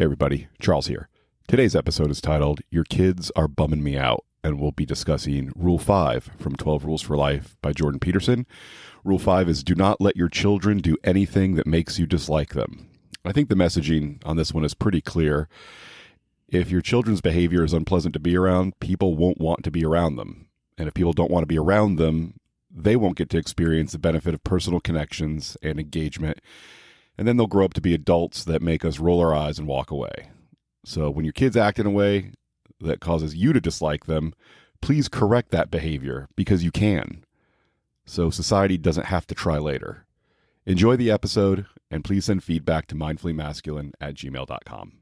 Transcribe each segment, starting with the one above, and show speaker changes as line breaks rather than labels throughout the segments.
Hey everybody, Charles here. Today's episode is titled, Your Kids Are Bumming Me Out, and we'll be discussing Rule 5 from 12 Rules for Life by Jordan Peterson. Rule 5 is do not let your children do anything that makes you dislike them. I think the messaging on this one is pretty clear. If your children's behavior is unpleasant to be around, people won't want to be around them. And if people don't want to be around them, they won't get to experience the benefit of personal connections and engagement. And then they'll grow up to be adults that make us roll our eyes and walk away. So when your kids act in a way that causes you to dislike them, please correct that behavior because you can. So society doesn't have to try later. Enjoy the episode, and please send feedback to mindfullymasculine@gmail.com.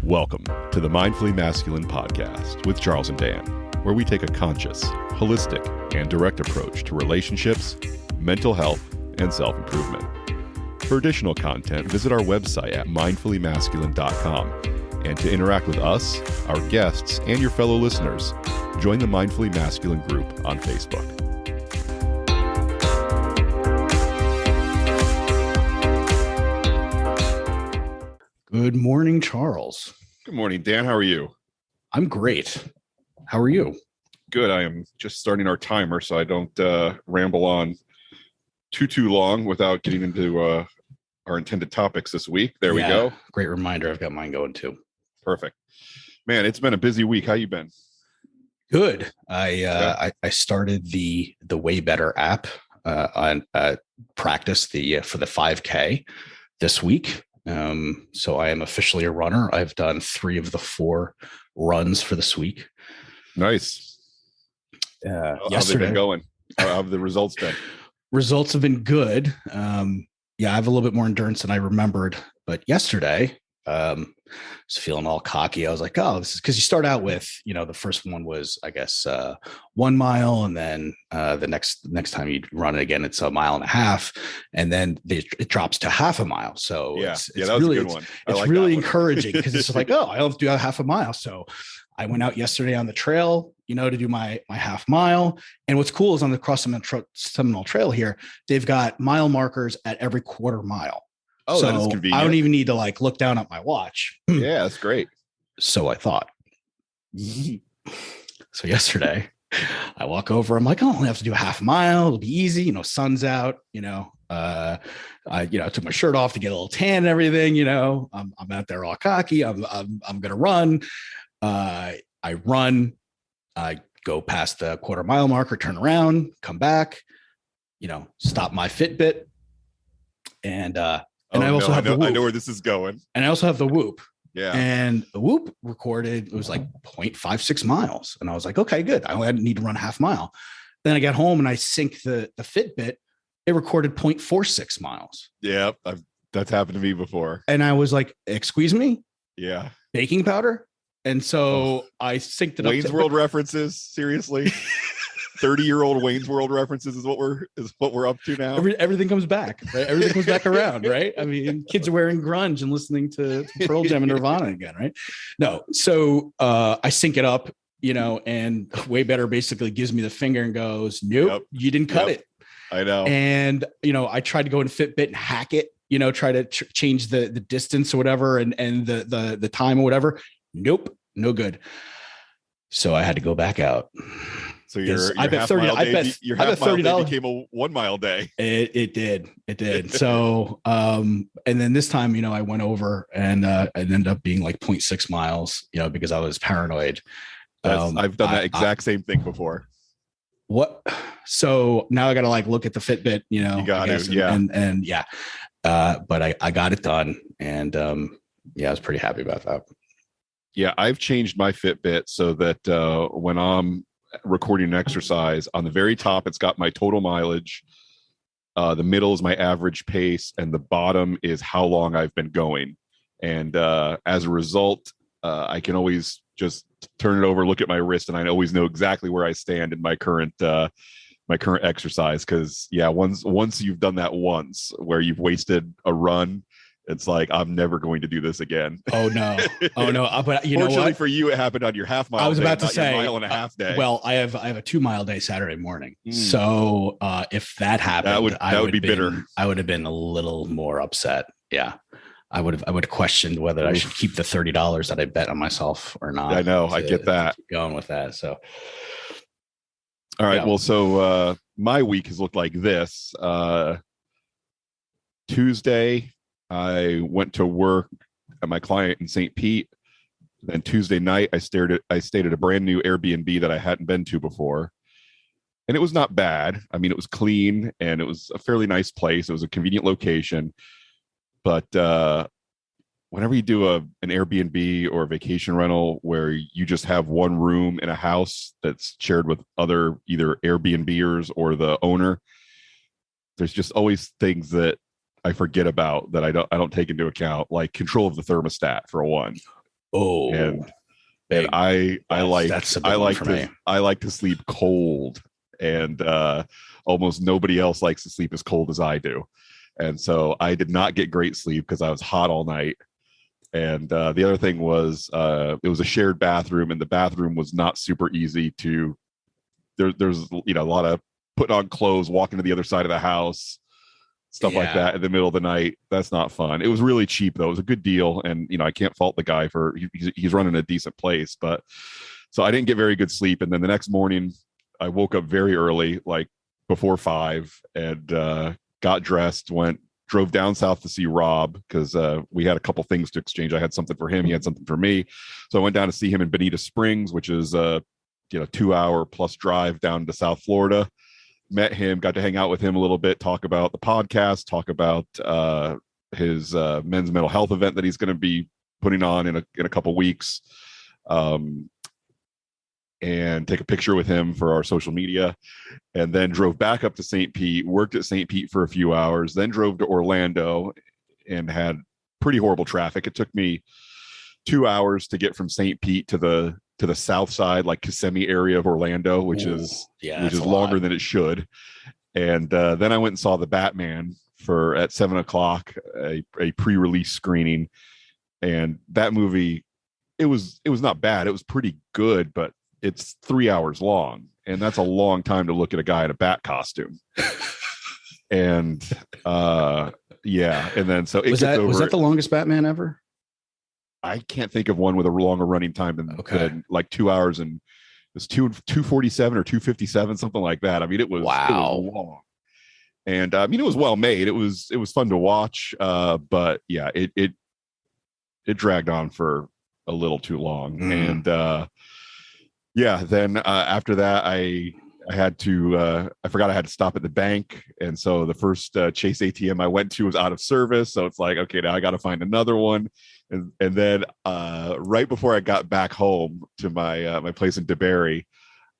Welcome to the Mindfully Masculine podcast with Charles and Dan, where we take a conscious, holistic, and direct approach to relationships, mental health, and self-improvement. For additional content, visit our website at mindfullymasculine.com. And to interact with us, our guests, and your fellow listeners, join the Mindfully Masculine group on Facebook.
Good morning, Charles.
Good morning, Dan. How are you?
I'm great. How are you?
Good. I am just starting our timer so I don't ramble on too long without getting into our intended topics this week. There we go.
Great reminder. I've got mine going too.
Perfect. Man, it's been a busy week. How you been?
Good. I started the Way Better app on practice for the 5K this week. So I am officially a runner. I've done 3 of the 4 runs for this week.
Nice.
Yesterday,
how's it been going? How have the results been?
Results have been good. I have a little bit more endurance than I remembered, but yesterday, I was feeling all cocky. I was like, oh, this is because you start out with, the first one was, I guess, 1 mile. And then the next time you run it again, it's 1.5 miles. And then it drops to half a mile. So it's
that was
really,
a good one.
It's really encouraging because it's like, oh, I don't do a half a mile. So I went out yesterday on the trail, to do my half mile. And what's cool is on the Cross Seminole Trail here, they've got mile markers at every quarter mile.
Oh,
so
that is convenient.
I don't even need to look down at my watch.
Yeah, that's great.
So I thought. So yesterday I walk over, I'm like, oh, I only have to do a half mile. It'll be easy. Sun's out, I took my shirt off to get a little tan and everything, I'm out there all cocky. I'm going to run. I run, I go past the quarter mile marker, turn around, come back, stop my Fitbit. And I also have the Whoop.
I know where this is going.
And I also have the Whoop.
Yeah.
And the Whoop recorded, it was like 0.56 miles. And I was like, okay, good. I only need to run a half mile. Then I got home and I sync the Fitbit. It recorded 0.46 miles.
Yeah. That's happened to me before.
And I was like, excuse me?
Yeah.
Baking powder? And so I synced it up.
Wayne's World references, seriously. 30-year-old Wayne's World references is what we're up to now.
Everything comes back, right? Everything comes back around, right? I mean, kids are wearing grunge and listening to Pearl Jam and Nirvana again, right? No, so I sync it up, and Way Better basically gives me the finger and goes, "Nope, you didn't cut it."
I know.
And I tried to go in Fitbit and hack it, try to change the distance or whatever, and the time or whatever. Nope, no good. So I had to go back out.
So your
I bet $30
became a 1 mile day.
It did. So, and then this time, I went over and it ended up being like 0.6 miles, because I was paranoid.
I've done that exact same thing before.
What? So now I got to look at the Fitbit,
you got to, yeah.
And yeah. But I got it done. And I was pretty happy about that.
Yeah. I've changed my Fitbit so that when I'm recording an exercise, on the very top it's got my total mileage, the middle is my average pace, and the bottom is how long I've been going. And as a result, I can always just turn it over, look at my wrist, and I always know exactly where I stand in my current exercise. Because once you've done that once where you've wasted a run, It's like, I'm never going to do this again.
Oh no. Oh no. But you know
Fortunately
what?
for you, it happened on your half mile
I was
day,
about to
not your
say,
mile and a half day.
well, I have a 2 mile day Saturday morning.
Mm.
So if that happened,
that would be bitter.
I would have been a little more upset. Yeah. I would have questioned whether I should keep the $30 that I bet on myself or not.
I know. I get that.
Keep going with that. So
all right. Yeah. Well, so my week has looked like this. Tuesday, I went to work at my client in St. Pete. Then Tuesday night, I stayed at a brand new Airbnb that I hadn't been to before. And it was not bad. I mean, it was clean and it was a fairly nice place. It was a convenient location. But whenever you do an Airbnb or a vacation rental where you just have one room in a house that's shared with other either Airbnbers or the owner, there's just always things that I forget about that I don't take into account, like control of the thermostat for one.
Oh,
and I like to sleep cold, and almost nobody else likes to sleep as cold as I do. And so I did not get great sleep because I was hot all night. And the other thing was it was a shared bathroom, and the bathroom was not super easy to. There's a lot of putting on clothes, walking to the other side of the house, stuff like that in the middle of the night. That's not fun. It was really cheap though. It was a good deal, and I can't fault the guy for he's running a decent place. But so I didn't get very good sleep, and then the next morning I woke up very early, like before 5, and got dressed, drove down south to see Rob because we had a couple things to exchange. I had something for him, he had something for me, so I went down to see him in Bonita Springs, which is 2-hour plus drive down to South Florida. Met him, got to hang out with him a little bit, talk about the podcast, talk about his men's mental health event that he's going to be putting on in a couple weeks, and take a picture with him for our social media, and then drove back up to St. Pete, worked at St. Pete for a few hours, then drove to Orlando and had pretty horrible traffic. It took me 2 hours to get from St. Pete to the south side, like Kissimmee area of Orlando, which is longer than it should. And then I went and saw the Batman at 7:00, a pre-release screening. And that movie, it was not bad. It was pretty good, but it's 3 hours long, and that's a long time to look at a guy in a bat costume. And and then so
was that the longest Batman ever?
I can't think of one with a longer running time than like 2 hours, and it was 2:47 or 2:57, something like that. I mean, it was long, and I mean, it was well made. It was fun to watch, but yeah, it dragged on for a little too long, and then after that, I had to I forgot I had to stop at the bank, and so the first Chase ATM I went to was out of service, so it's like, okay, now I got to find another one. And then right before I got back home to my place in DeBerry,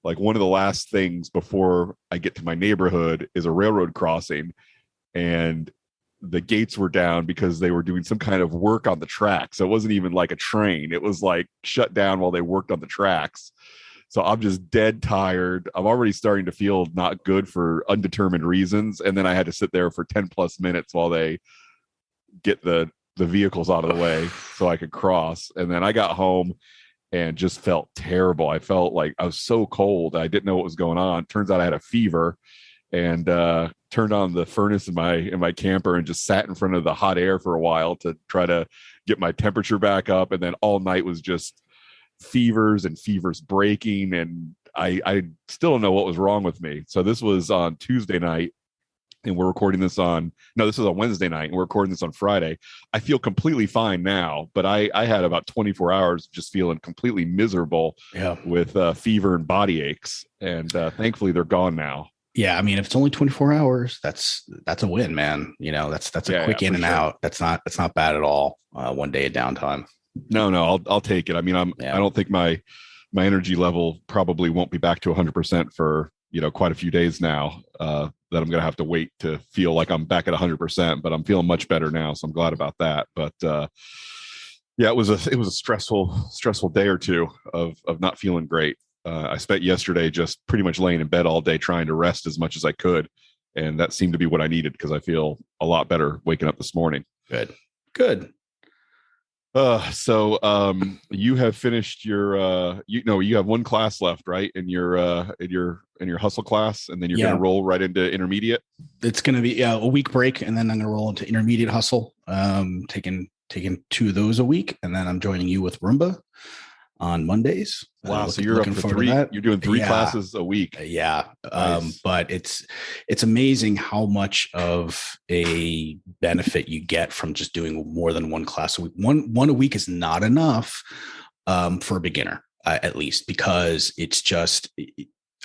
like one of the last things before I get to my neighborhood is a railroad crossing, and the gates were down because they were doing some kind of work on the track. So it wasn't even like a train. It was like shut down while they worked on the tracks. So I'm just dead tired. I'm already starting to feel not good for undetermined reasons. And then I had to sit there for 10 plus minutes while they get the vehicles out of the way so I could cross. And then I got home and just felt terrible. I felt like I was so cold. I didn't know what was going on. Turns out I had a fever, and turned on the furnace in my camper and just sat in front of the hot air for a while to try to get my temperature back up. And then all night was just fevers breaking, and I still don't know what was wrong with me. So this was on Tuesday night, and we're recording this this is on Wednesday night, and we're recording this on Friday. I feel completely fine now, but I had about 24 hours just feeling completely miserable with fever and body aches, and thankfully they're gone now.
Yeah, I mean, if it's only 24 hours, that's a win, man. That's a quick in and out. That's not bad at all. One day of downtime.
No, I'll take it. I mean, I don't think my energy level probably won't be back to 100% for quite a few days now. That I'm going to have to wait to feel like I'm back at 100%, but I'm feeling much better now, so I'm glad about that. But it was a stressful day or two of not feeling great. I spent yesterday just pretty much laying in bed all day trying to rest as much as I could, and that seemed to be what I needed because I feel a lot better waking up this morning.
Good. Good.
You have finished your you have one class left, right? In your hustle class, and then you're gonna roll right into intermediate.
It's gonna be a week break, and then I'm gonna roll into intermediate hustle. Taking 2 of those a week, and then I'm joining you with Roomba on Mondays.
Wow, so you're up for 3. You're doing 3 classes a week.
Yeah.
Nice.
But it's amazing how much of a benefit you get from just doing more than one class a week. One a week is not enough for a beginner, at least, because it's just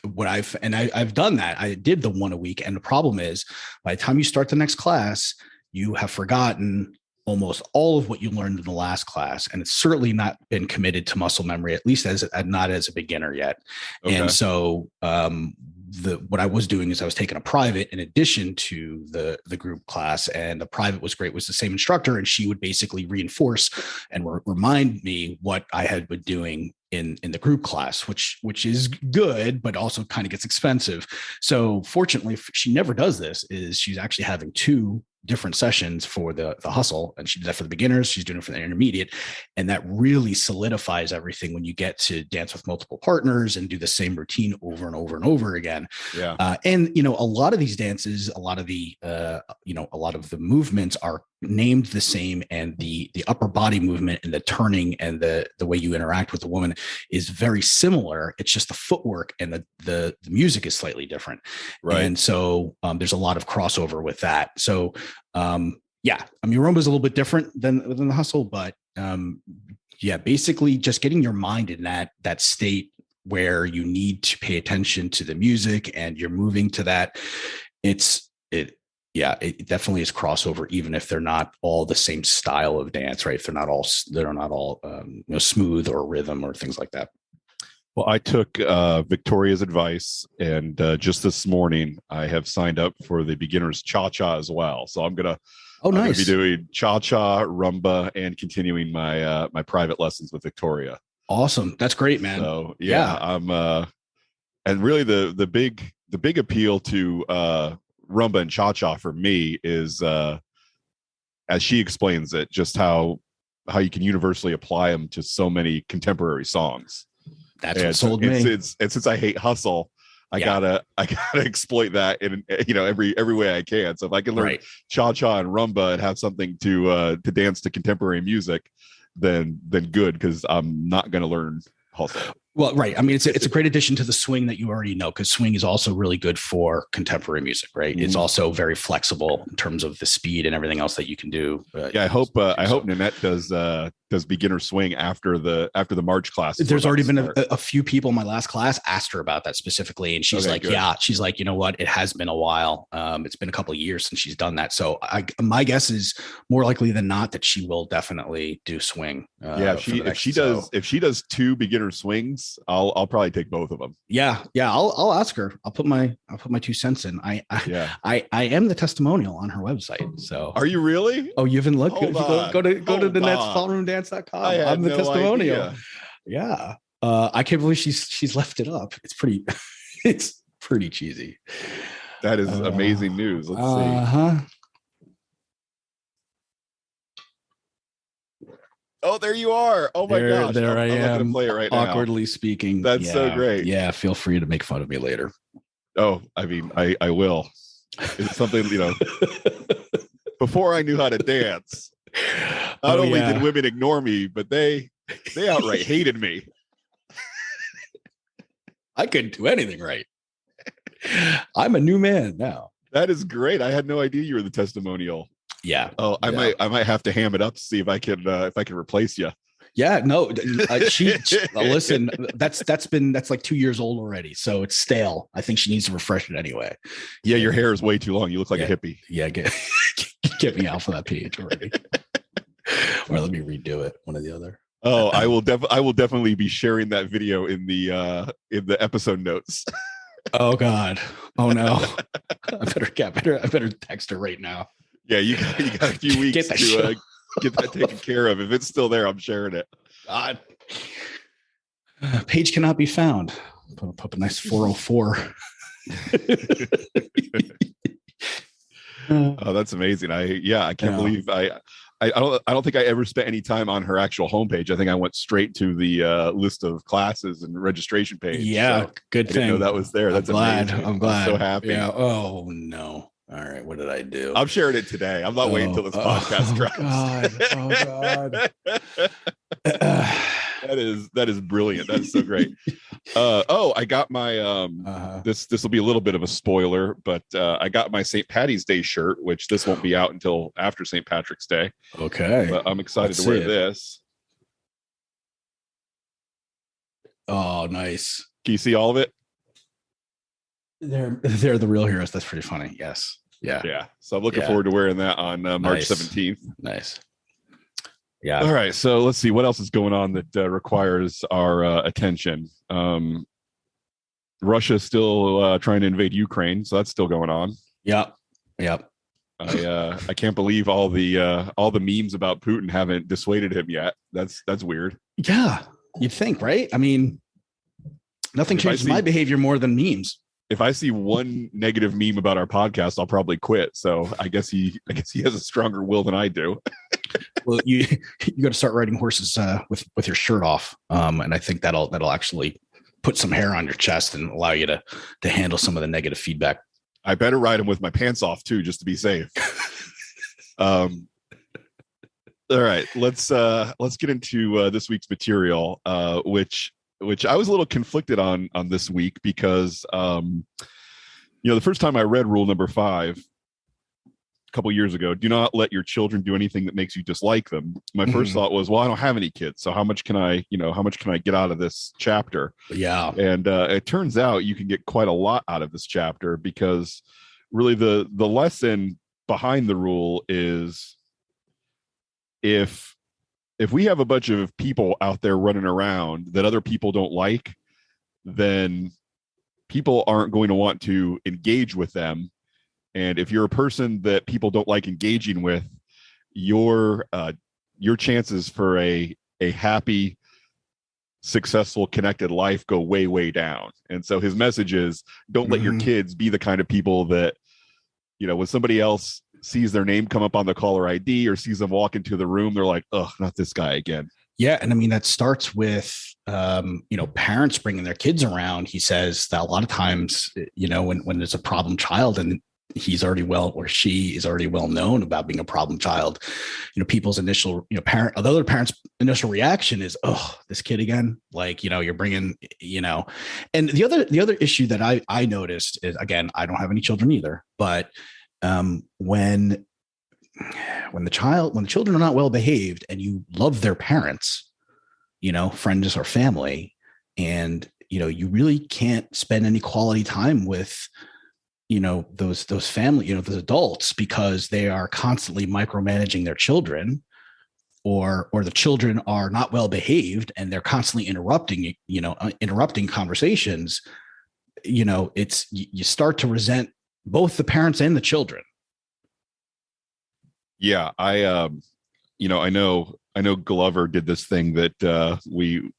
what I've done that. I did the one a week, and the problem is by the time you start the next class, you have forgotten almost all of what you learned in the last class, and it's certainly not been committed to muscle memory, at least not as a beginner yet. Okay. And so what I was doing is I was taking a private in addition to the group class, and the private was great. It was the same instructor, and she would basically reinforce and remind me what I had been doing in the group class, which is good, but also kind of gets expensive. So fortunately, she never does this. Is she's actually having 2 different sessions for the hustle, and she did that for the beginners, she's doing it for the intermediate, and that really solidifies everything when you get to dance with multiple partners and do the same routine over and over and over again. And a lot of these dances, a lot of the movements are named the same, and the upper body movement and the turning and the way you interact with the woman is very similar. It's just the footwork and the music is slightly different, right? And so there's a lot of crossover with that. So Roomba is a little bit different than the hustle, but basically just getting your mind in that state where you need to pay attention to the music and you're moving to that. It definitely is crossover, even if they're not all the same style of dance, right? If they're not all smooth or rhythm or things like that.
Well, I took Victoria's advice, and just this morning I have signed up for the beginners cha-cha as well. So I'm gonna be doing cha-cha, rumba, and continuing my my private lessons with Victoria.
Awesome, that's great, man.
So I'm and really the big appeal to rumba and cha-cha for me is as she explains it, just how you can universally apply them to so many contemporary songs.
That's what sold me.
And since I hate hustle, I gotta exploit that in every way I can. So if I can learn cha-cha and rumba and have something to dance to contemporary music, then good, because I'm not gonna learn hustle.
Well, right. I mean, it's a great addition to the swing that you already know, because swing is also really good for contemporary music, right? Mm-hmm. It's also very flexible in terms of the speed and everything else that you can do.
I hope Nanette does beginner swing after the March class.
There's already been a few people in my last class asked her about that specifically, and she's she's like, you know what, it has been a while. It's been a couple of years since she's done that. So my guess is more likely than not that she will definitely do swing.
If she does 2 beginner swings, I'll probably take both of them.
I'll ask her. I'll put my 2 cents in. I am the testimonial on her website. So
are you really?
Oh, you haven't looked? Go to the netsballroomdance.com. I'm the testimonial. Idea. Yeah. I can't believe she's left it up. It's pretty cheesy.
That is amazing news. Let's see. Oh, there you are. Oh my gosh.
There I am.
I'm gonna play it right
awkwardly speaking.
That's so great.
Yeah. Feel free to make fun of me later.
Oh, I mean, I will. It's something, before I knew how to dance, not only did women ignore me, but they outright hated me.
I couldn't do anything right. I'm a new man now.
That is great. I had no idea you were the testimonial.
Yeah.
Oh, I might have to ham it up to see if I can replace you.
Yeah. No. She listen. That's like 2 years old already, so it's stale. I think she needs to refresh it anyway.
Yeah, your hair is way too long. You look like a hippie.
Yeah. Get me off of that page already. Or let me redo it. One or the other.
Oh, I will definitely be sharing that video in the episode notes.
Oh God. Oh no. I better text her right now.
Yeah, you got a few weeks to get that taken care of. If it's still there, I'm sharing it.
God. Page cannot be found. Put up a nice 404.
Oh, that's amazing. I can't believe I don't think I ever spent any time on her actual homepage. I think I went straight to the list of classes and registration page.
Yeah,
So
good
I didn't know
thing.
that was there. That's amazing.
I'm
I'm so
glad.
happy.
Yeah. Oh no. All right. What did I do?
I'm sharing it today. I'm not waiting until this podcast drops.
God. Oh God.
That is brilliant. That's so great. I got my this will be a little bit of a spoiler, but I got my St. Patty's Day shirt, which this won't be out until after St. Patrick's Day.
Okay.
But I'm excited to wear this.
Oh, nice.
Can you see all of it?
They're the real heroes. That's pretty funny. Yes. Yeah.
Yeah. So I'm looking forward to wearing that on March 17th.
Nice. Yeah.
All right. So let's see what else is going on that requires our attention. Russia is still trying to invade Ukraine, so that's still going on.
Yep.
I can't believe all the memes about Putin haven't dissuaded him yet. That's weird.
Yeah, you'd think, right? I mean, nothing changes my behavior more than memes.
If I see one negative meme about our podcast, I'll probably quit. So I guess he has a stronger will than I do.
Well, you got to start riding horses with your shirt off, and I think that'll actually put some hair on your chest and allow you to handle some of the negative feedback.
I better ride him with my pants off too, just to be safe. All right, let's get into this week's material, which I was a little conflicted on this week because the first time I read rule number 5 a couple years ago, do not let your children do anything that makes you dislike them. My first thought was, well, I don't have any kids, so how much can I get out of this chapter?
Yeah.
And it turns out you can get quite a lot out of this chapter, because really the lesson behind the rule is if we have a bunch of people out there running around that other people don't like, then people aren't going to want to engage with them. And if you're a person that people don't like engaging with, your chances for a happy, successful, connected life go way, way down. And so his message is, don't let your kids be the kind of people that, when somebody else sees their name come up on the caller ID or sees them walk into the room, they're like, oh, not this guy again.
Yeah. And I mean, that starts with, parents bringing their kids around. He says that a lot of times, when there's a problem child and he's already or she is already well known about being a problem child, people's initial, the other parent's initial reaction is, oh, this kid again, like, you're bringing, and the other issue that I noticed is, again, I don't have any children either, but when the children are not well behaved and you love their parents, friends or family, and, you really can't spend any quality time with, those family, those adults, because they are constantly micromanaging their children, or the children are not well behaved and they're constantly interrupting conversations. You start to resent both the parents and the children.
Yeah. I know Glover did this thing that we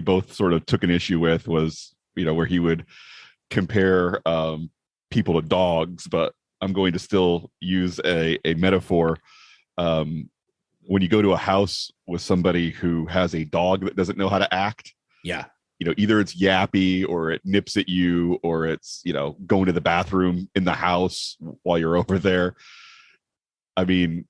both sort of took an issue with, was, where he would compare people to dogs, but I'm going to still use a metaphor. When you go to a house with somebody who has a dog that doesn't know how to act,
yeah,
either it's yappy or it nips at you, or it's, going to the bathroom in the house while you're over there. I mean,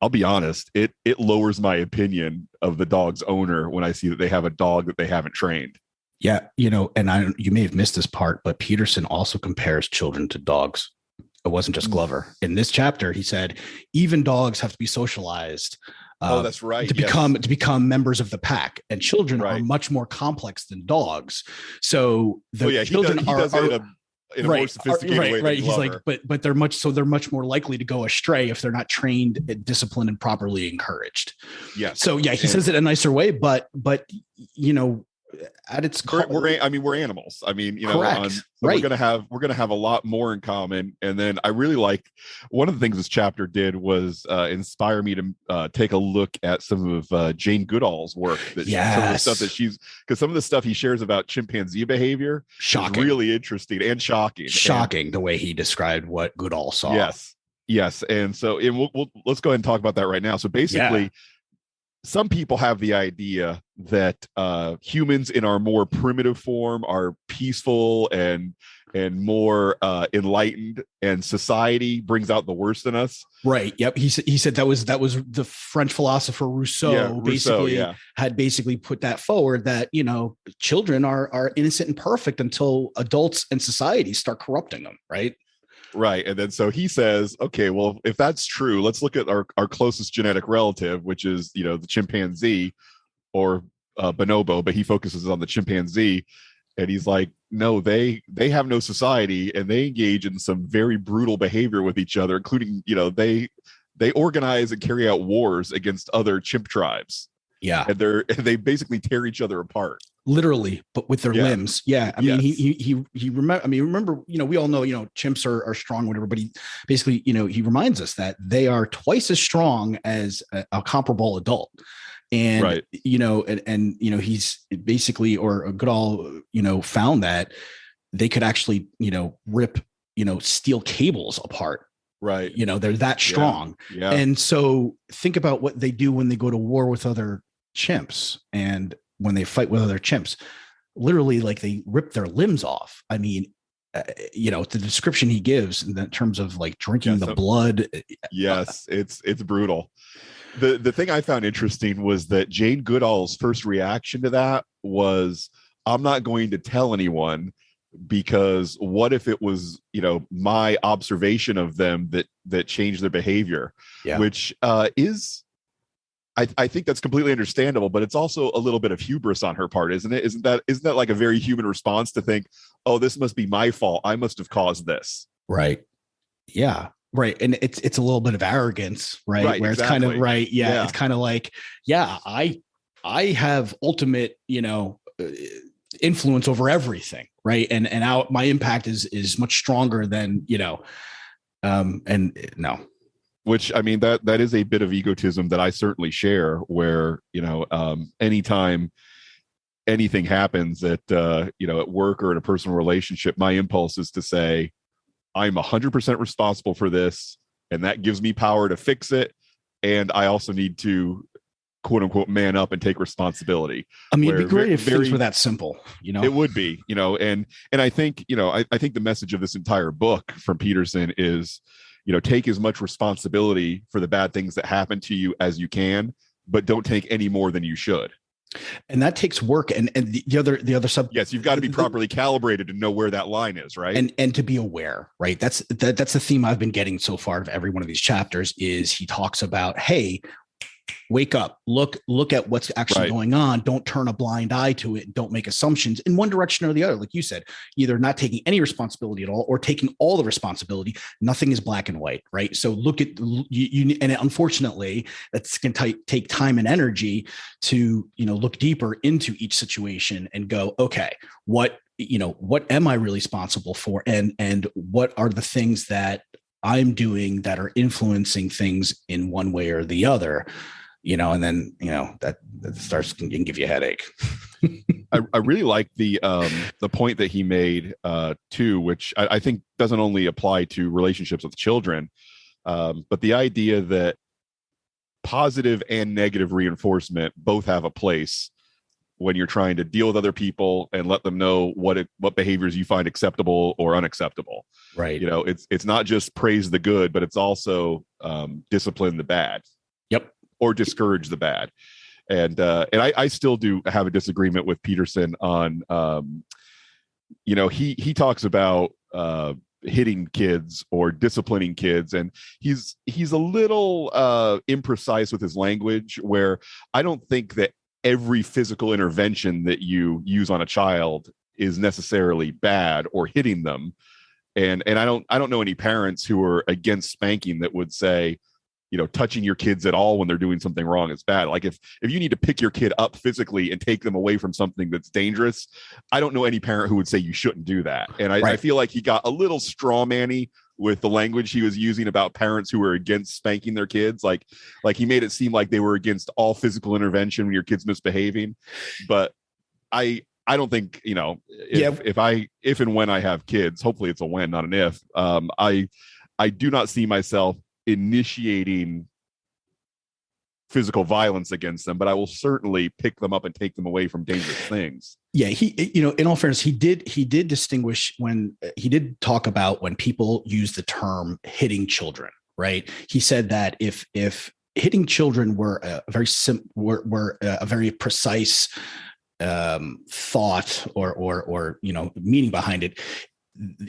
I'll be honest, it lowers my opinion of the dog's owner when I see that they have a dog that they haven't trained.
Yeah, and you may have missed this part, but Peterson also compares children to dogs. It wasn't just Glover. In this chapter, he said even dogs have to be socialized.
That's right.
To become members of the pack, and children are much more complex than dogs. So children
he does it in a more sophisticated way.
Right. He's like, but they're much more likely to go astray if they're not trained, disciplined, and properly encouraged.
Yes.
So he says it in a nicer way, but at its core,
we're animals. I mean,
correct.
we're gonna have a lot more in common. And then I really like, one of the things this chapter did was inspire me to take a look at some of Jane Goodall's work. Some of the stuff he shares about chimpanzee behavior,
shocking,
is really interesting and shocking.
The way he described what Goodall saw.
Yes. Yes, and so let's go ahead and talk about that right now. So
Yeah.
basically, some people have the idea that humans in our more primitive form are peaceful and more enlightened, and society brings out the worst in us.
Right. Yep. He said that was the French philosopher
Yeah,
Rousseau
Rousseau.
basically
Yeah,
had basically put that forward, that, children are innocent and perfect until adults and society start corrupting them. Right.
right. And then so he says, okay, well, if that's true, let's look at our closest genetic relative, which is the chimpanzee, or bonobo, but he focuses on the chimpanzee. And he's like, no, they have no society, and they engage in some very brutal behavior with each other, including they organize and carry out wars against other chimp tribes,
Yeah.
and they basically tear each other apart.
Literally, but with their
Yeah.
limbs. Yeah. I mean,
Yes.
he remember. I mean, remember, we all know, chimps are strong, whatever. But he basically, he reminds us that they are twice as strong as a comparable adult. And
Right.
he's basically, or Goodall, found that they could actually, rip, steel cables apart.
Right.
They're that
Yeah.
strong.
Yeah.
And so think about what they do when they go to war with other chimps, and when they fight with other chimps, literally, like, they rip their limbs off. I mean, the description he gives in terms of like drinking the blood.
Yes, it's brutal. The thing I found interesting was that Jane Goodall's first reaction to that was, I'm not going to tell anyone, because what if it was my observation of them that changed their behavior.
Yeah.
Which is, I think that's completely understandable, but it's also a little bit of hubris on her part, isn't it? Isn't that like a very human response to think, oh, this must be my fault, I must have caused this?
Right. Yeah. Right. And it's a little bit of arrogance, right?
Right,
Where
exactly.
it's kind of, right. Yeah,
Yeah.
It's kind of like, yeah, I have ultimate, influence over everything. Right. And my impact is much stronger than, and no.
Which, I mean, that is a bit of egotism that I certainly share, where anytime anything happens at at work or in a personal relationship, my impulse is to say, I'm 100% responsible for this, and that gives me power to fix it, and I also need to, quote unquote, man up and take responsibility.
I mean, it'd be great if things were that simple.
It would be. And I think I think the message of this entire book from Peterson is, take as much responsibility for the bad things that happen to you as you can, but don't take any more than you should.
And that takes work. And the other sub.
Yes, you've got to be properly calibrated to know where that line is, right?
And to be aware, right? That's the theme I've been getting so far of every one of these chapters. Is he talks about, hey, wake up, look at what's actually going on. Don't turn a blind eye to it. Don't make assumptions in one direction or the other. Like you said, either not taking any responsibility at all or taking all the responsibility. Nothing is black and white, right? So look at you, and unfortunately, that's going to take time and energy to look deeper into each situation and go, okay, what am I really responsible for, and what are the things that I'm doing that are influencing things in one way or the other. And then, that starts can give you a headache.
I really like the point that he made too, which I think doesn't only apply to relationships with children, but the idea that positive and negative reinforcement both have a place when you're trying to deal with other people and let them know what behaviors you find acceptable or unacceptable.
Right.
It's not just praise the good, but it's also discipline the bad.
Yep.
Or discourage the bad. And I still do have a disagreement with Peterson on, he talks about hitting kids or disciplining kids, and he's a little imprecise with his language, where I don't think that every physical intervention that you use on a child is necessarily bad, or hitting them. And I don't know any parents who are against spanking that would say, touching your kids at all when they're doing something wrong is bad. Like if you need to pick your kid up physically and take them away from something that's dangerous, I don't know any parent who would say you shouldn't do that. And I feel like he got a little straw man-y with the language he was using about parents who were against spanking their kids. Like he made it seem like they were against all physical intervention when your kid's misbehaving. But I don't think, if and when I have kids, hopefully it's a when, not an if, I do not see myself initiating physical violence against them, but I will certainly pick them up and take them away from dangerous things.
Yeah, in all fairness, he did distinguish when he did talk about when people use the term hitting children, right? He said that if hitting children were a very precise thought or meaning behind it,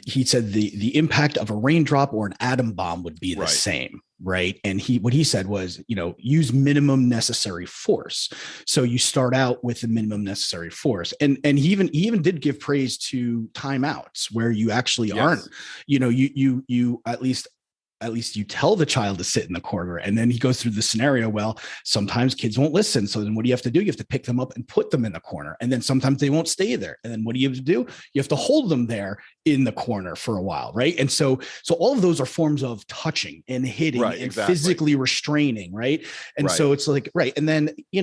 he said the impact of a raindrop or an atom bomb would be the same, right? And what he said was, use minimum necessary force. So you start out with the minimum necessary force, and he even did give praise to timeouts where you actually aren't, you at least you tell the child to sit in the corner. And then he goes through the scenario. Well, sometimes kids won't listen. So then what do you have to do? You have to pick them up and put them in the corner. And then sometimes they won't stay there. And then what do you have to do? You have to hold them there in the corner for a while. Right. And so all of those are forms of touching and hitting and physically restraining. Right. And so it's like, right. And then, he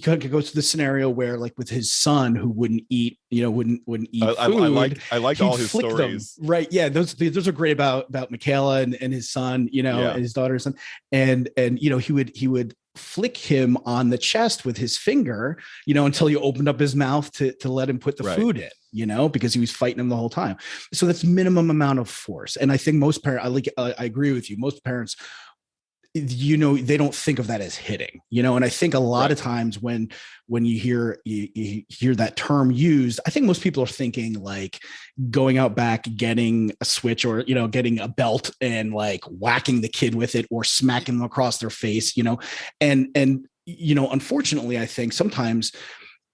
goes to the scenario where, like, with his son who wouldn't eat, wouldn't eat food.
I like all his stories.
Them, right. Yeah. Those are great about Michaela and his son, and his daughter's son. And he would flick him on the chest with his finger, until he opened up his mouth to let him put the food in, because he was fighting him the whole time. So that's minimum amount of force. And I think most parents, I agree with you. Most parents, they don't think of that as hitting, and I think a lot of times when you hear that term used, I think most people are thinking like going out back, getting a switch or, getting a belt and like whacking the kid with it or smacking them across their face, and unfortunately, I think sometimes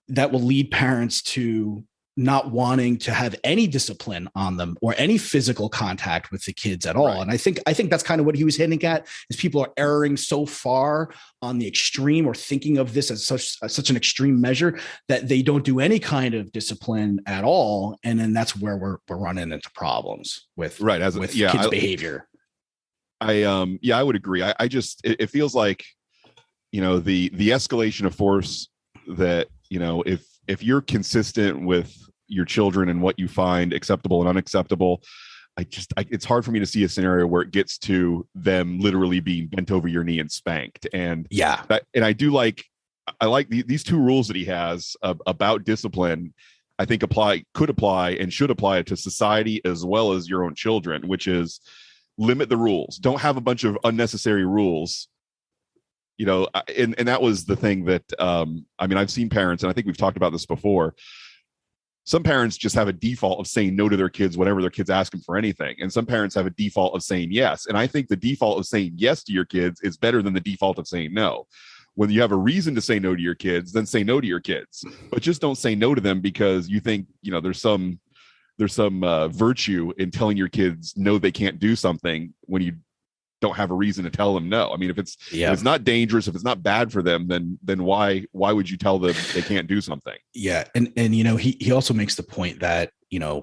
that will lead parents to not wanting to have any discipline on them or any physical contact with the kids at all. And I think that's kind of what he was hinting at, is people are erring so far on the extreme or thinking of this as such an extreme measure that they don't do any kind of discipline at all. And then that's where we're running into problems with kids' behavior.
I would agree. I just, it feels like, the escalation of force that, if you're consistent with your children and what you find acceptable and unacceptable, it's hard for me to see a scenario where it gets to them literally being bent over your knee and spanked. And and I like these two rules that he has about discipline. I think could apply and should apply to society as well as your own children, which is limit the rules. Don't have a bunch of unnecessary rules. And that was the thing that, I've seen parents, and I think we've talked about this before. Some parents just have a default of saying no to their kids whenever their kids ask them for anything. And some parents have a default of saying yes. And I think the default of saying yes to your kids is better than the default of saying no. When you have a reason to say no to your kids, then say no to your kids, but just don't say no to them because you think, there's some virtue in telling your kids no, they can't do something when you don't have a reason to tell them no. I mean, if it's not dangerous, if it's not bad for them, then why would you tell them they can't do something?
Yeah. And he also makes the point that,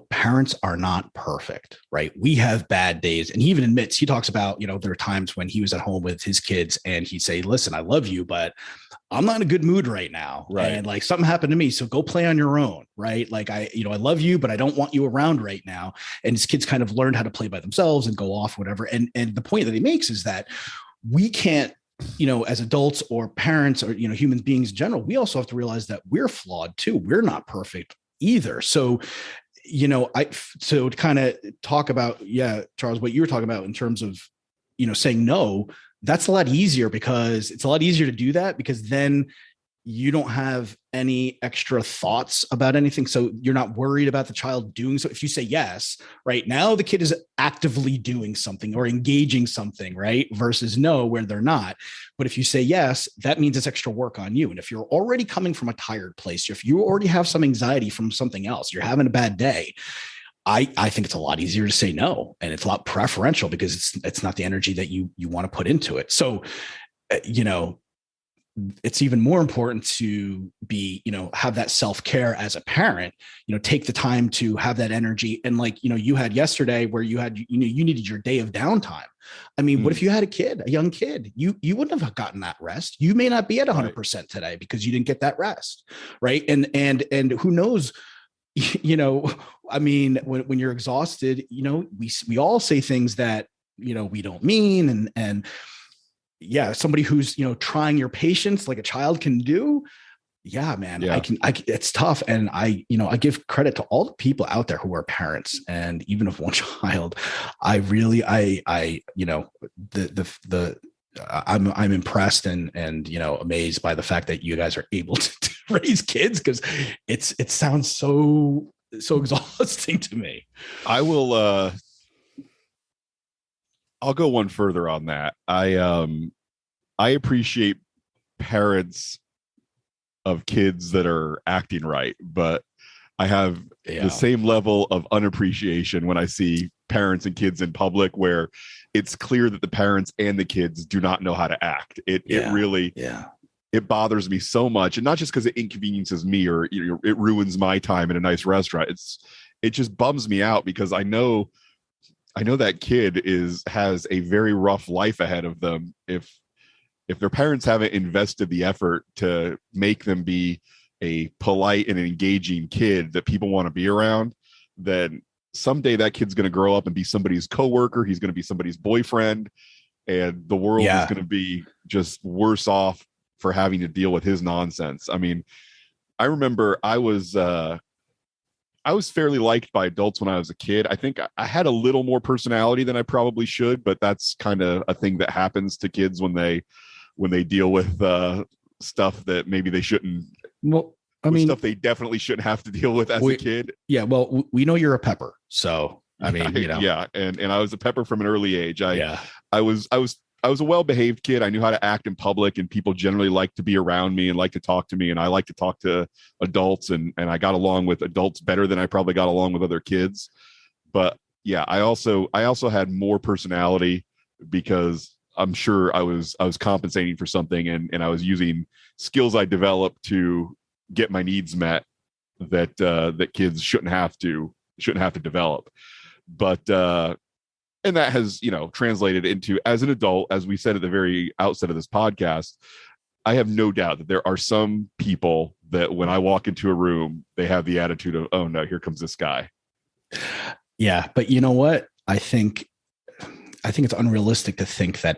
parents are not perfect, right? We have bad days. And he even admits, he talks about, there are times when he was at home with his kids and he'd say, listen, I love you, but I'm not in a good mood right now. Right. And like something happened to me. So go play on your own. Right. Like I love you, but I don't want you around right now. And his kids kind of learned how to play by themselves and go off, whatever. And the point that he makes is that we can't, as adults or parents or, human beings in general, we also have to realize that we're flawed too. We're not perfect either. So, to kind of talk about, Charles, what you were talking about in terms of, saying no, that's a lot easier because it's a lot easier to do that because then you don't have any extra thoughts about anything. So you're not worried about the child doing so. If you say yes, right now, the kid is actively doing something or engaging something, right? Versus no, where they're not. But if you say yes, that means it's extra work on you. And if you're already coming from a tired place, if you already have some anxiety from something else, you're having a bad day, I think it's a lot easier to say no. And it's a lot preferential because it's not the energy that you want to put into it. So, it's even more important to be, have that self-care as a parent, take the time to have that energy. And like, you had yesterday where you had, you needed your day of downtime. I mean, what if you had a young kid, you wouldn't have gotten that rest. You may not be at 100% today because you didn't get that rest. Right. And who knows, I mean, when you're exhausted, we all say things that we don't mean. And yeah, somebody who's, trying your patience like a child can do. Yeah, man,
Yeah.
it's tough. And I give credit to all the people out there who are parents, and even of one child, I really, I'm impressed and amazed by the fact that you guys are able to raise kids, because it sounds so exhausting to me.
I'll go one further on that. I appreciate parents of kids that are acting right, but I have the same level of unappreciation when I see parents and kids in public where it's clear that the parents and the kids do not know how to act. It really it bothers me so much, and not just because it inconveniences me or it ruins my time in a nice restaurant. It just bums me out, because I know that kid has a very rough life ahead of them if their parents haven't invested the effort to make them be a polite and engaging kid that people want to be around. Then someday that kid's going to grow up and be somebody's coworker. He's going to be somebody's boyfriend, and the world is going to be just worse off for having to deal with his nonsense. I mean, I remember I was fairly liked by adults when I was a kid. I think I had a little more personality than I probably should, but that's kind of a thing that happens to kids when they deal with stuff that maybe they shouldn't.
Well, I mean,
stuff they definitely shouldn't have to deal with as a kid.
Yeah, well, we know you're a pepper, so I mean,
yeah, and I was a pepper from an early age. I was a well-behaved kid. I knew how to act in public, and people generally like to be around me and like to talk to me, and I like to talk to adults, and I got along with adults better than I probably got along with other kids. But yeah, I also had more personality, because I'm sure I was compensating for something, and I was using skills I developed to get my needs met that kids shouldn't have to develop. But and that has translated into, as an adult, as we said at the very outset of this podcast, I have no doubt that there are some people that when I walk into a room, they have the attitude of, oh no, here comes this guy.
Yeah, but you know what? I think it's unrealistic to think that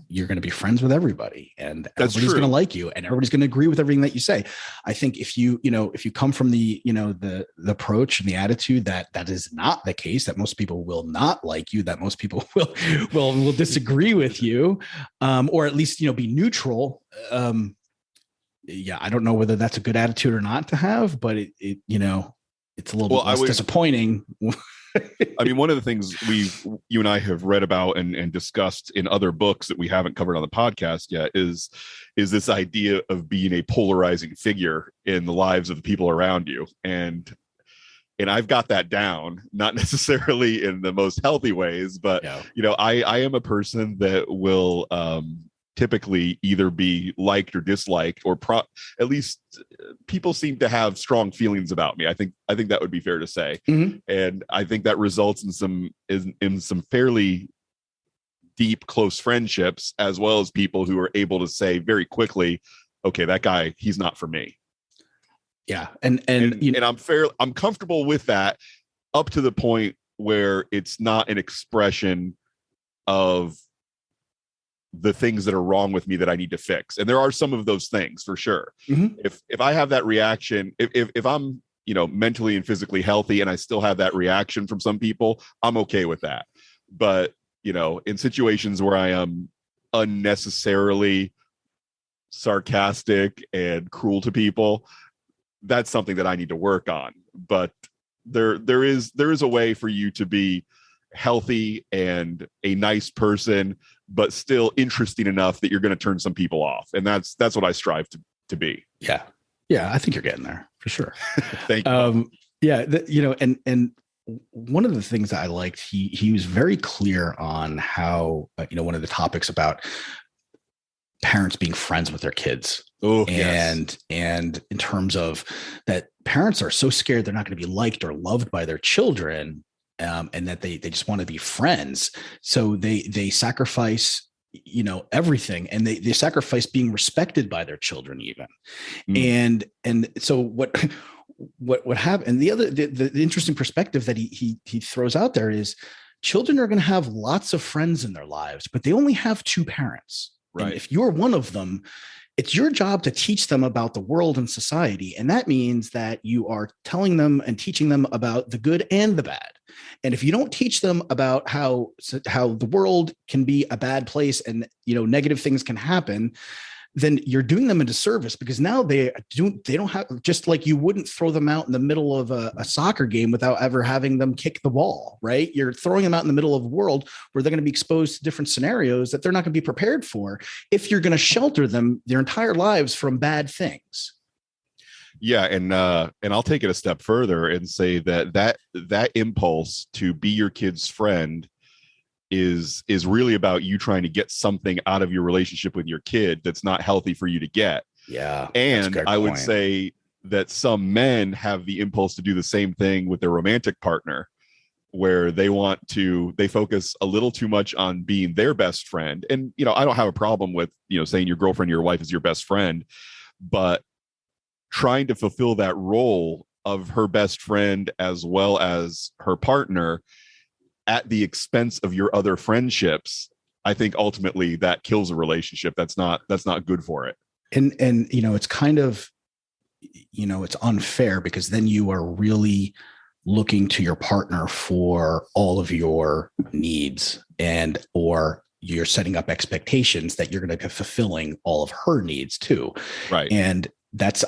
you're going to be friends with everybody, and everybody's going to like you, and everybody's going to agree with everything that you say. I think if you come from the approach and the attitude that is not the case, that most people will not like you, that most people will disagree with you, or at least, be neutral. I don't know whether that's a good attitude or not to have, but it's a little bit less disappointing.
I mean, one of the things you and I have read about and discussed in other books that we haven't covered on the podcast yet is this idea of being a polarizing figure in the lives of the people around you. And I've got that down, not necessarily in the most healthy ways, but I am a person that will typically either be liked or disliked, or at least people seem to have strong feelings about me. I think that would be fair to say.
Mm-hmm.
And I think that results in some fairly deep, close friendships, as well as people who are able to say very quickly, okay, that guy, he's not for me.
Yeah.
And I'm comfortable with that up to the point where it's not an expression of the things that are wrong with me that I need to fix. And there are some of those things for sure.
Mm-hmm.
If I have that reaction, if I'm, mentally and physically healthy and I still have that reaction from some people, I'm okay with that. But, in situations where I am unnecessarily sarcastic and cruel to people, that's something that I need to work on. But there is a way for you to be healthy and a nice person, but still interesting enough that you're going to turn some people off. And that's what I strive to be.
Yeah. Yeah. I think you're getting there for sure.
Thank you.
And one of the things that I liked, he was very clear on how, one of the topics about parents being friends with their kids.
Oh,
and in terms of that, parents are so scared they're not going to be liked or loved by their children, and that they just want to be friends. So they sacrifice, everything, and they sacrifice being respected by their children even. And so what happened? And the interesting perspective that he throws out there is, children are going to have lots of friends in their lives, but they only have two parents.
Right.
And if you're one of them, it's your job to teach them about the world and society. And that means that you are telling them and teaching them about the good and the bad. And if you don't teach them about how the world can be a bad place and, negative things can happen, then you're doing them a disservice, because now they don't have, just like you wouldn't throw them out in the middle of a soccer game without ever having them kick the ball, right? You're throwing them out in the middle of a world where they're going to be exposed to different scenarios that they're not going to be prepared for if you're going to shelter them their entire lives from bad things.
Yeah, and I'll take it a step further and say that impulse to be your kid's friend is really about you trying to get something out of your relationship with your kid that's not healthy for you to get.
Yeah.
And I would say that some men have the impulse to do the same thing with their romantic partner, where they focus a little too much on being their best friend. And, I don't have a problem with, saying your girlfriend or your wife is your best friend, but trying to fulfill that role of her best friend as well as her partner at the expense of your other friendships, I think ultimately that kills a relationship. That's not good for it.
And it's kind of, it's unfair, because then you are really looking to your partner for all of your needs, or you're setting up expectations that you're going to be fulfilling all of her needs too.
Right.
And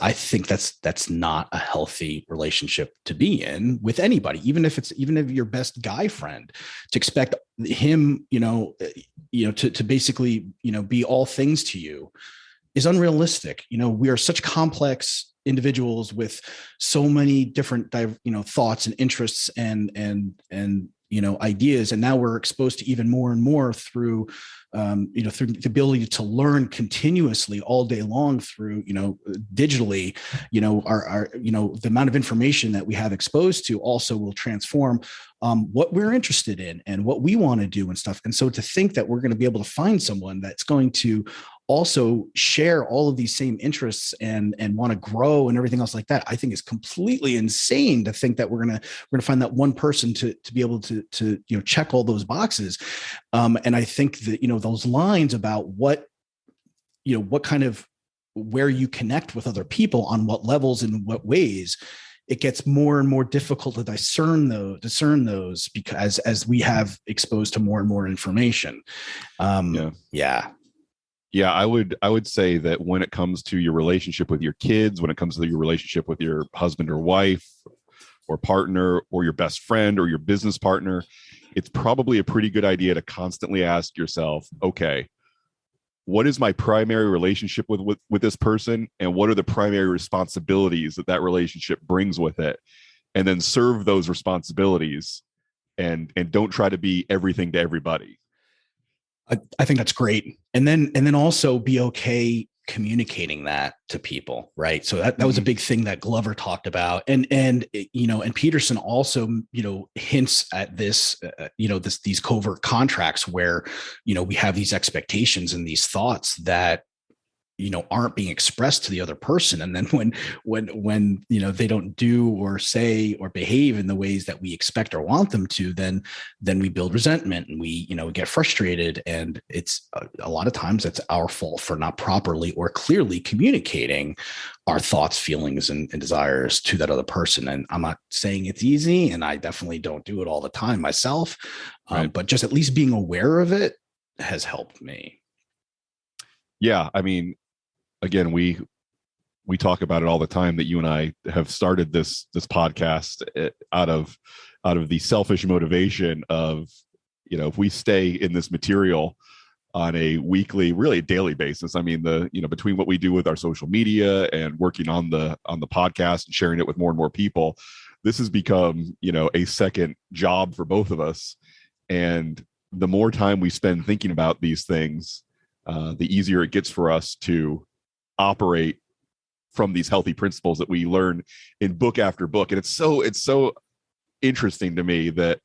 I think that's not a healthy relationship to be in with anybody, even if your best guy friend, to expect him, to basically, be all things to you is unrealistic. We are such complex individuals with so many different, thoughts and interests and ideas. And now we're exposed to even more and more through the ability to learn continuously all day long through, digitally, our the amount of information that we have exposed to also will transform what we're interested in and what we want to do and stuff. And so to think that we're going to be able to find someone that's going to also share all of these same interests and want to grow and everything else like that, I think is completely insane to think that we're going to find that one person to be able to check all those boxes. And I think that, those lines about what kind of, where you connect with other people on what levels and what ways, it gets more and more difficult to discern those because as we have exposed to more and more information.
Yeah, I would say that when it comes to your relationship with your kids, when it comes to your relationship with your husband or wife or partner or your best friend or your business partner, it's probably a pretty good idea to constantly ask yourself, okay, what is my primary relationship with this person, and what are the primary responsibilities that relationship brings with it, and then serve those responsibilities and don't try to be everything to everybody.
I think that's great. And then also be okay communicating that to people, right? So that was a big thing that Glover talked about, and Peterson also hints at this, these covert contracts where we have these expectations and these thoughts that aren't being expressed to the other person, and then when they don't do or say or behave in the ways that we expect or want them to, then we build resentment and we get frustrated, and it's a lot of times it's our fault for not properly or clearly communicating our thoughts, feelings, and desires to that other person. And I'm not saying it's easy, and I definitely don't do it all the time myself,
right.
But just at least being aware of it has helped me.
Yeah, I mean, again, we talk about it all the time that you and I have started this podcast out of the selfish motivation of, if we stay in this material on a weekly, really a daily basis. I mean, between what we do with our social media and working on the podcast and sharing it with more and more people, this has become, a second job for both of us. And the more time we spend thinking about these things, the easier it gets for us to operate from these healthy principles that we learn in book after book. And it's so interesting to me that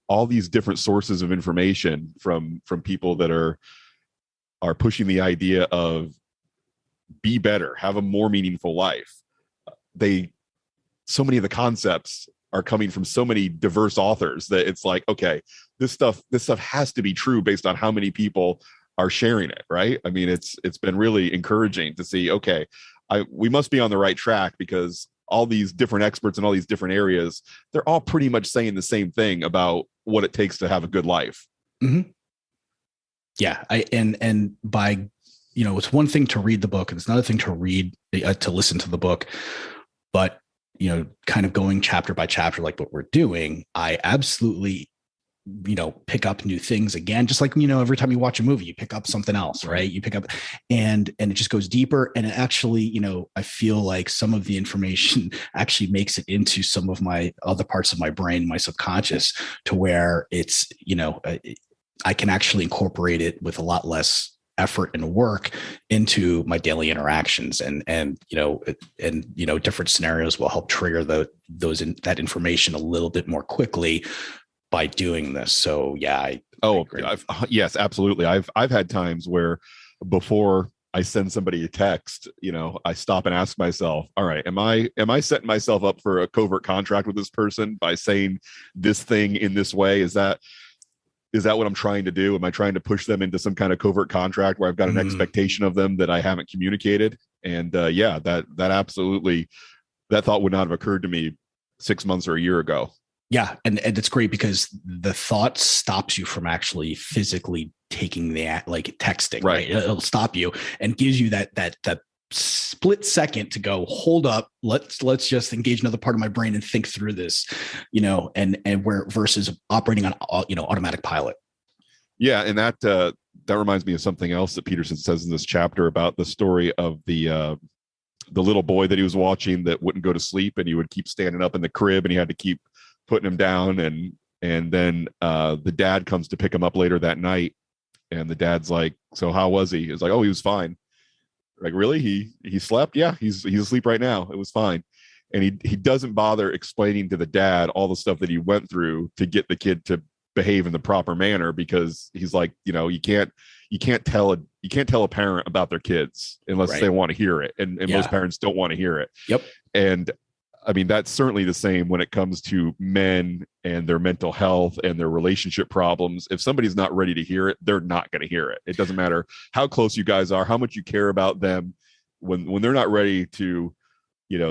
all these different sources of information from people that are pushing the idea of be better, have a more meaningful life. So many of the concepts are coming from so many diverse authors that it's like, okay, this stuff has to be true based on how many people are sharing it, right? I mean, it's been really encouraging to see, okay, we must be on the right track, because all these different experts in all these different areas, they're all pretty much saying the same thing about what it takes to have a good life.
Mm-hmm. Yeah. And by, it's one thing to read the book and it's another thing to listen to the book, but, kind of going chapter by chapter, like what we're doing, I absolutely, pick up new things again, just like, every time you watch a movie, you pick up something else, right? You pick up and it just goes deeper. And it actually, I feel like some of the information actually makes it into some of my other parts of my brain, my subconscious, to where it's, I can actually incorporate it with a lot less effort and work into my daily interactions, and different scenarios will help trigger that information a little bit more quickly by doing this. So yeah,
yes, absolutely. I've had times where before I send somebody a text, I stop and ask myself, all right, am I setting myself up for a covert contract with this person by saying this thing in this way? Is that what I'm trying to do? Am I trying to push them into some kind of covert contract where I've got an expectation of them that I haven't communicated? And that absolutely, that thought would not have occurred to me 6 months or a year ago.
Yeah. And it's great because the thought stops you from actually physically taking like texting, right? It'll stop you and gives you that split second to go, hold up, let's just engage another part of my brain and think through this, and where versus operating on, automatic pilot.
Yeah. And that reminds me of something else that Peterson says in this chapter about the story of the little boy that he was watching that wouldn't go to sleep, and he would keep standing up in the crib and he had to keep putting him down. And then the dad comes to pick him up later that night, and the dad's like, so how was he? It's like, oh, he was fine. Like, really? He slept? Yeah, he's asleep right now. It was fine. And he doesn't bother explaining to the dad all the stuff that he went through to get the kid to behave in the proper manner, because he's like, you can't tell a parent about their kids unless they want to hear it. And most parents don't want to hear it.
Yep.
And I mean, that's certainly the same when it comes to men and their mental health and their relationship problems. If somebody's not ready to hear it, they're not going to hear it. It doesn't matter how close you guys are, how much you care about them. When they're not ready to,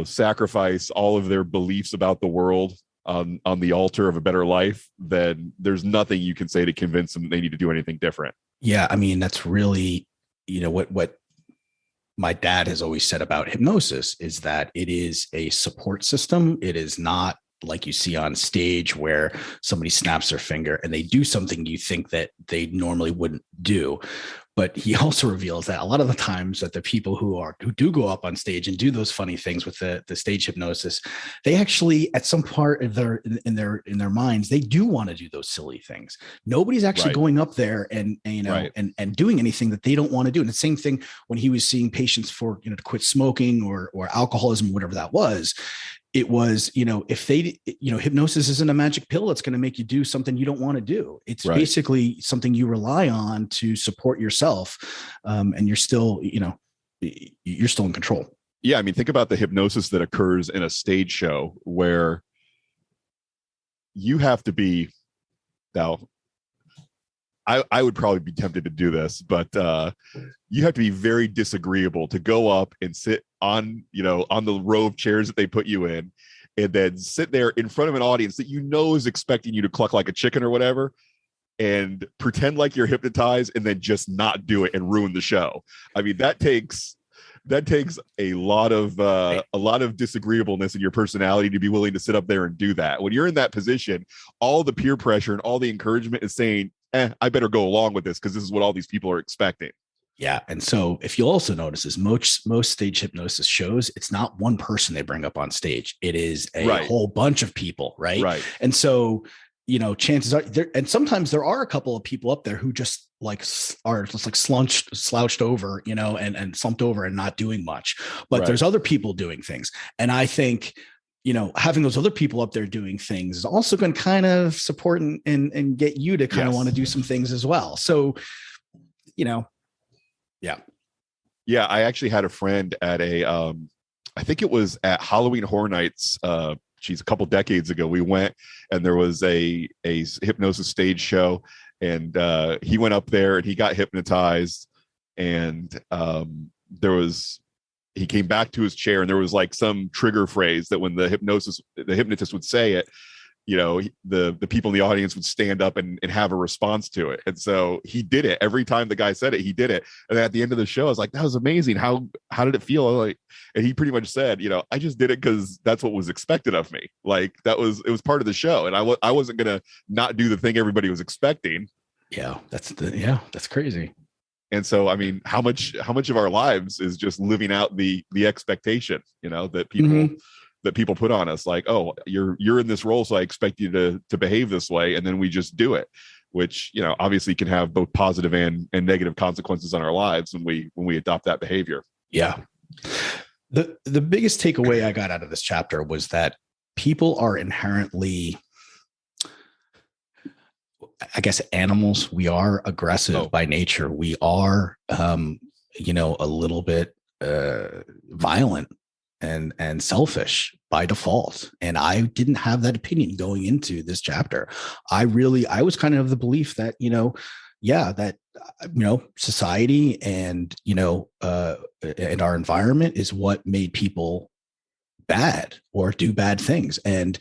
sacrifice all of their beliefs about the world on the altar of a better life, then there's nothing you can say to convince them they need to do anything different.
Yeah. I mean, that's really, what my dad has always said about hypnosis is that it is a support system. It is not like you see on stage where somebody snaps their finger and they do something you think that they normally wouldn't do. But he also reveals that a lot of the times that the people who do go up on stage and do those funny things with the stage hypnosis, they actually at some part of in their minds, they do want to do those silly things. Nobody's actually going up there and doing anything that they don't want to do. And the same thing when he was seeing patients for, to quit smoking or alcoholism, whatever that was. It was, if they, hypnosis isn't a magic pill that's going to make you do something you don't want to do. It's basically something you rely on to support yourself. And you're still, you're still in control.
Yeah. I mean, think about the hypnosis that occurs in a stage show where you have to be, now, I would probably be tempted to do this, but you have to be very disagreeable to go up and sit on the row of chairs that they put you in, and then sit there in front of an audience that is expecting you to cluck like a chicken or whatever, and pretend like you're hypnotized, and then just not do it and ruin the show. I mean, that takes a lot of disagreeableness in your personality to be willing to sit up there and do that. When you're in that position, all the peer pressure and all the encouragement is saying, I better go along with this because this is what all these people are expecting.
Yeah. And so if you'll also notice is most stage hypnosis shows, it's not one person they bring up on stage. It is a whole bunch of people. Right. And so, chances are there, and sometimes there are a couple of people up there who just are slouched over, and slumped over and not doing much, but there's other people doing things. And I think, having those other people up there doing things is also going to kind of support and get you to kind of want to do some things as well. So, yeah. I actually had a friend at I think it was at Halloween Horror Nights
a couple decades ago, we went and there was a hypnosis stage show, and he went up there and he got hypnotized, and he came back to his chair, and there was like some trigger phrase that when the hypnotist would say it, the people in the audience would stand up and have a response to it. And so he did it every time the guy said it, he did it. And at the end of the show, I was like, that was amazing. How did it feel? Like, and he pretty much said, I just did it because that's what was expected of me. Like it was part of the show. And I wasn't going to not do the thing everybody was expecting.
Yeah. That's crazy.
And so, I mean, how much of our lives is just living out the expectation, that people put on us, like, oh, you're in this role, so I expect you to behave this way, and then we just do it, which obviously can have both positive and negative consequences on our lives when we adopt that behavior.
Yeah. The biggest takeaway I got out of this chapter was that people are inherently, I guess, animals. We are aggressive by nature. We are, a little bit violent and selfish by default. And I didn't have that opinion going into this chapter. I was kind of the belief that, society and, and our environment is what made people bad or do bad things. And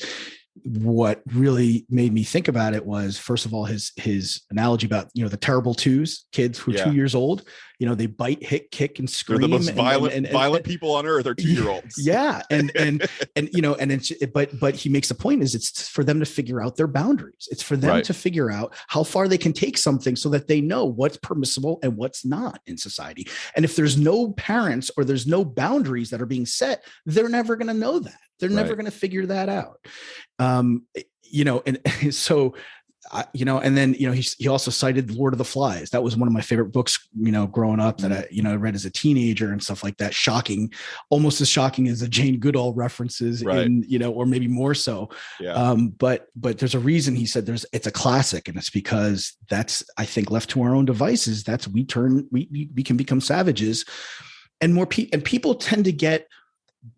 what really made me think about it was, first of all, his analogy about, the terrible twos, kids who are 2 years old, they bite, hit, kick, and scream.
They're the most violent people on earth are 2-year-olds.
Yeah. But he makes a point is it's for them to figure out their boundaries. It's for them to figure out how far they can take something so that they know what's permissible and what's not in society. And if there's no parents or there's no boundaries that are being set, they're never going to know that. They're never going to figure that out. And so, and then, he also cited Lord of the Flies. That was one of my favorite books, growing up that I read as a teenager and stuff like that. Shocking, almost as shocking as the Jane Goodall references in, or maybe more so.
Yeah.
But there's a reason he said it's a classic, and it's because that's, I think, left to our own devices, we can become savages, and people tend to get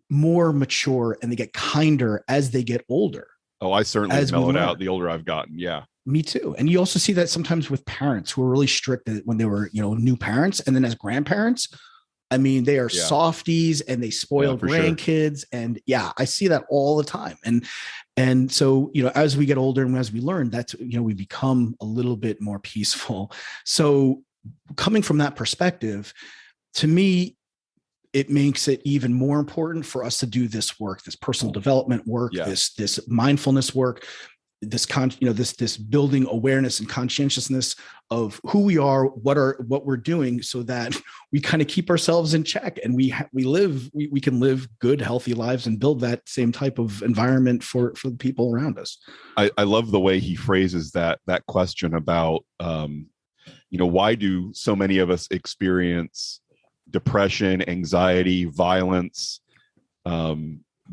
more mature and they get kinder as they get older.
Oh, I certainly mellowed out the older I've gotten. Yeah.
Me too. And you also see that sometimes with parents who are really strict when they were, new parents, and then as grandparents, I mean, they are softies and they spoil grandkids. Sure. And I see that all the time. And so, as we get older and as we learn, that's, we become a little bit more peaceful. So coming from that perspective, to me, it makes it even more important for us to do this work, this personal development work, this mindfulness work, this building awareness and conscientiousness of who we are, what we're doing, so that we kind of keep ourselves in check and we can live good, healthy lives and build that same type of environment for the people around us.
I love the way he phrases that question about, why do so many of us experience depression, anxiety, violence,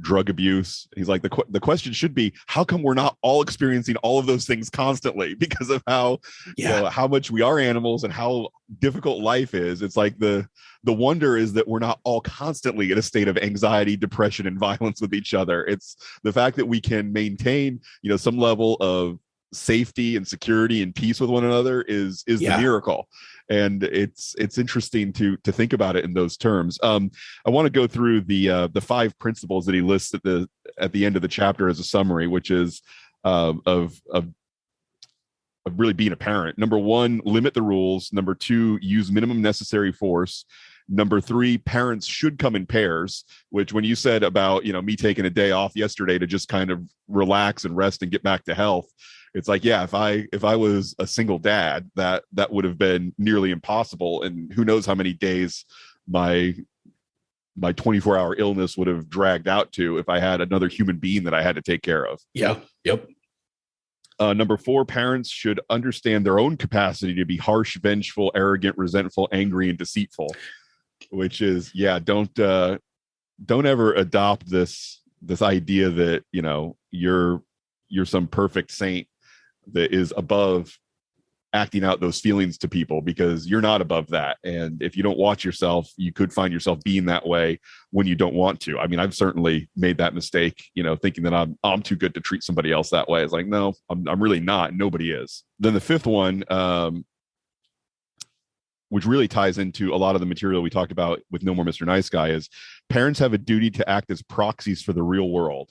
drug abuse? He's like, the question should be, how come we're not all experiencing all of those things constantly? Because of how much we are animals and how difficult life is. It's like the wonder is that we're not all constantly in a state of anxiety, depression, and violence with each other. It's the fact that we can maintain, some level of safety and security and peace with one another is the miracle. And it's interesting to think about it in those terms. I want to go through the 5 principles that he lists at the end of the chapter as a summary, which is of really being a parent. Number 1, limit the rules. Number 2, use minimum necessary force. Number 3, parents should come in pairs, which when you said about, me taking a day off yesterday to just kind of relax and rest and get back to health, it's like, if I was a single dad, that would have been nearly impossible. And who knows how many days my 24-hour illness would have dragged out to if I had another human being that I had to take care of.
Yeah. Yep.
Number 4, parents should understand their own capacity to be harsh, vengeful, arrogant, resentful, angry, and deceitful, which is, don't ever adopt this idea that, you're some perfect saint that is above acting out those feelings to people, because you're not above that. And if you don't watch yourself, you could find yourself being that way when you don't want to. I mean, I've certainly made that mistake, thinking that I'm too good to treat somebody else that way. It's like, no, I'm really not. Nobody is. Then the fifth one, which really ties into a lot of the material we talked about with No More Mr. Nice Guy, is parents have a duty to act as proxies for the real world.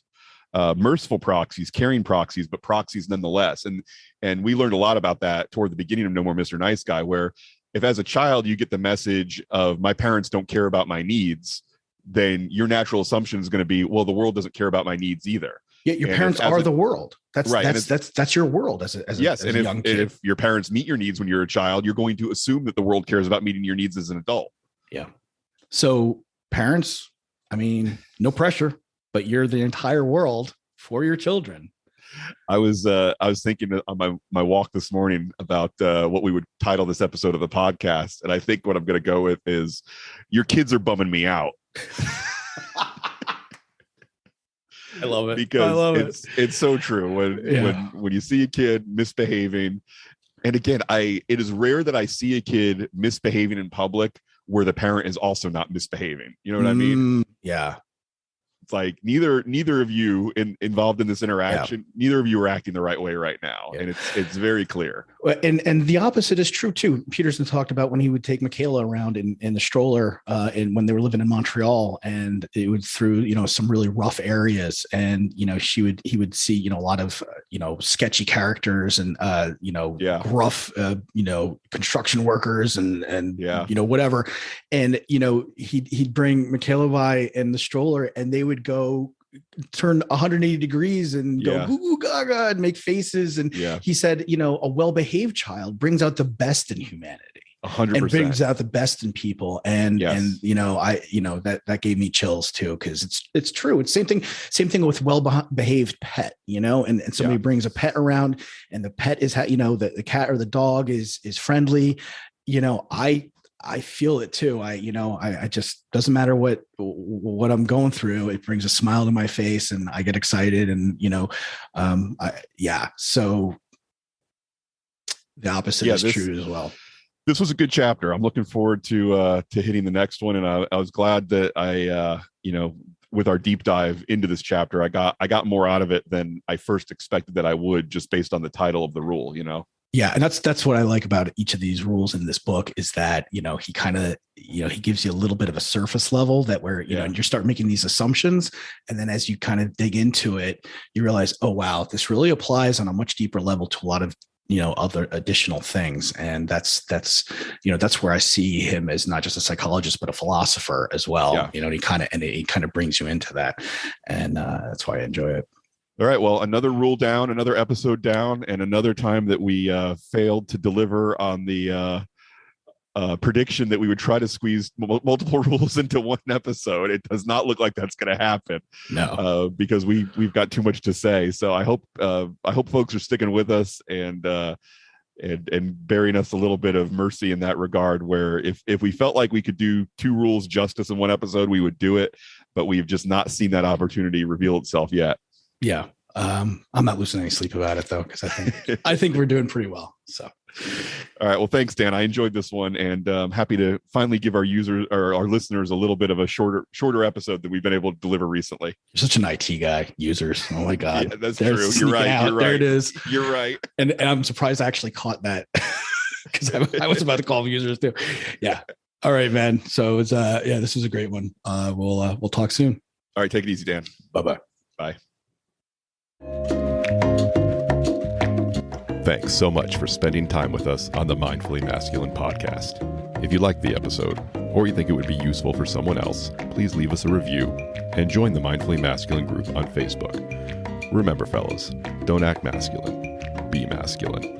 Merciful proxies, caring proxies, but proxies nonetheless. And we learned a lot about that toward the beginning of No More Mr. Nice Guy, where if as a child you get the message of my parents don't care about my needs, then your natural assumption is going to be, well, the world doesn't care about my needs either.
Yeah, your parents are the world. That's right. That's your world as a young kid.
If your parents meet your needs when you're a child, you're going to assume that the world cares about meeting your needs as an adult.
Yeah. So parents, I mean, no pressure, but you're the entire world for your children.
I was thinking on my walk this morning about what we would title this episode of the podcast, and I think what I'm going to go with is "Your kids are bumming me out."
I love it,
because it's so true when you see a kid misbehaving. And again, it is rare that I see a kid misbehaving in public where the parent is also not misbehaving. You know what I mean?
Yeah.
It's like neither of you involved in this interaction, neither of you are acting the right way right now. Yeah. And it's very clear.
And the opposite is true too. Peterson talked about when he would take Michaela around in the stroller and when they were living in Montreal, and it would through, some really rough areas. And, he would see, a lot of, sketchy characters and, gruff, construction workers and whatever. And, he'd bring Michaela by in the stroller, and they would go turn 180 degrees and go goo goo gaga and make faces. And he said, a well-behaved child brings out the best in humanity.
100%.
And brings out the best in people. And that gave me chills too, because it's true. It's same thing with well-behaved pet, and somebody brings a pet around, and the pet is the cat or the dog is friendly. I feel it too. I just, doesn't matter what I'm going through. It brings a smile to my face and I get excited, and, so the opposite is true as well.
This was a good chapter. I'm looking forward to hitting the next one. And I was glad that I, with our deep dive into this chapter, I got more out of it than I first expected that I would, just based on the title of the rule,
Yeah. And that's what I like about each of these rules in this book, is that, he kind of, he gives you a little bit of a surface level that where, and you start making these assumptions. And then as you kind of dig into it, you realize, oh, wow, this really applies on a much deeper level to a lot of, other additional things. And that's where I see him as not just a psychologist, but a philosopher as well. Yeah. He kind of brings you into that. And that's why I enjoy it.
All right. Well, another rule down, another episode down, and another time that we failed to deliver on the prediction that we would try to squeeze multiple rules into one episode. It does not look like that's going to happen.
No,
because we've got too much to say. So I hope folks are sticking with us and bearing us a little bit of mercy in that regard, where if we felt like we could do two rules justice in one episode, we would do it, but we've just not seen that opportunity reveal itself yet.
Yeah. I'm not losing any sleep about it though, because I think we're doing pretty well. So,
all right. Well, thanks, Dan. I enjoyed this one, and I'm happy to finally give our users or our listeners a little bit of a shorter episode that we've been able to deliver recently.
You're such an IT guy. Users. Oh my God.
Yeah, that's true. You're right.
There it is.
You're right.
And I'm surprised I actually caught that, because I was about to call them users too. Yeah. All right, man. So it's this was a great one. We'll talk soon.
All right. Take it easy, Dan.
Bye-bye.
Bye. Thanks so much for spending time with us on the Mindfully Masculine podcast. If you liked the episode, or you think it would be useful for someone else, please leave us a review and join the Mindfully Masculine group on Facebook. Remember, fellas, don't act masculine, be masculine.